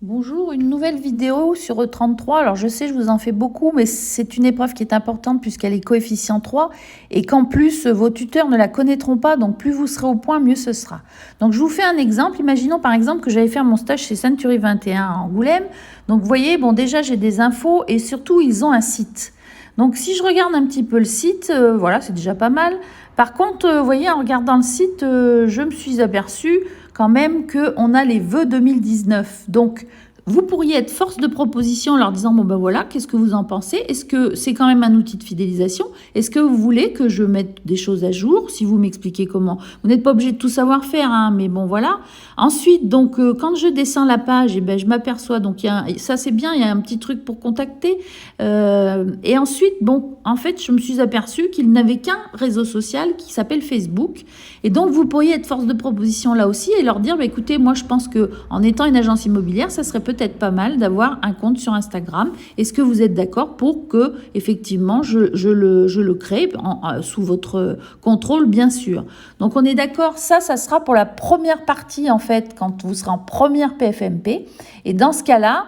Bonjour, une nouvelle vidéo sur E33. Alors je sais, je vous en fais beaucoup, mais c'est une épreuve qui est importante puisqu'elle est coefficient 3 et qu'en plus vos tuteurs ne la connaîtront pas, donc plus vous serez au point, mieux ce sera. Donc je vous fais un exemple. Imaginons par exemple que j'allais faire mon stage chez Century 21 à Angoulême. Donc vous voyez, bon déjà j'ai des infos et surtout ils ont un site. Donc si je regarde un petit peu le site, voilà, c'est déjà pas mal. Par contre, vous voyez, en regardant le site, je me suis aperçue quand même qu'on a les vœux 2019. Donc, vous pourriez être force de proposition en leur disant, bon ben voilà, qu'est-ce que vous en pensez? Est-ce que c'est quand même un outil de fidélisation? Est-ce que vous voulez que je mette des choses à jour? Si vous m'expliquez comment. Vous n'êtes pas obligé de tout savoir faire, hein, mais bon voilà. Ensuite, donc, quand je descends la page, eh ben, je m'aperçois, donc ça c'est bien, il y a un petit truc pour contacter. Et ensuite, bon, en fait, je me suis aperçue qu'il n'avait qu'un réseau social qui s'appelle Facebook. Et donc, vous pourriez être force de proposition là aussi et leur dire, bah, écoutez, moi, je pense que en étant une agence immobilière, ça serait peut-être pas mal d'avoir un compte sur Instagram. Est-ce que vous êtes d'accord pour que, effectivement, je le crée sous votre contrôle, bien sûr. Donc, on est d'accord, ça sera pour la première partie, en fait, quand vous serez en première PFMP. Et dans ce cas-là,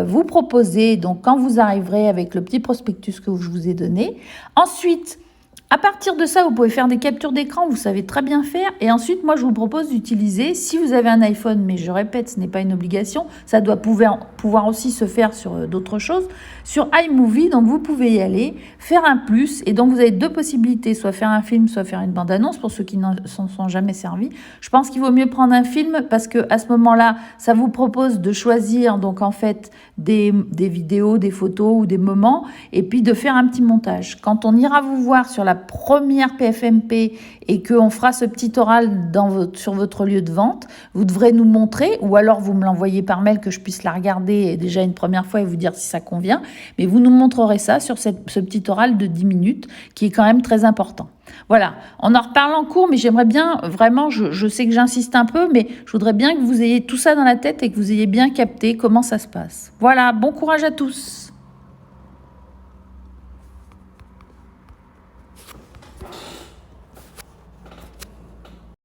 vous proposez, donc, quand vous arriverez avec le petit prospectus que je vous ai donné. Ensuite, à partir de ça, vous pouvez faire des captures d'écran, vous savez très bien faire. Et ensuite, moi, je vous propose d'utiliser, si vous avez un iPhone, mais je répète, ce n'est pas une obligation, ça doit pouvoir aussi se faire sur d'autres choses, sur iMovie. Donc, vous pouvez y aller, faire un plus. Et donc, vous avez deux possibilités, soit faire un film, soit faire une bande-annonce, pour ceux qui n'en sont jamais servis. Je pense qu'il vaut mieux prendre un film parce qu'à ce moment-là, ça vous propose de choisir, donc en fait, des vidéos, des photos ou des moments, et puis de faire un petit montage. Quand on ira vous voir sur la première PFMP et qu'on fera ce petit oral sur votre lieu de vente, vous devrez nous montrer, ou alors vous me l'envoyez par mail que je puisse la regarder déjà une première fois et vous dire si ça convient, mais vous nous montrerez ça sur ce petit oral de 10 minutes qui est quand même très important. Voilà, on en reparle en cours, mais j'aimerais bien, vraiment, je sais que j'insiste un peu, mais je voudrais bien que vous ayez tout ça dans la tête et que vous ayez bien capté comment ça se passe. Voilà, bon courage à tous.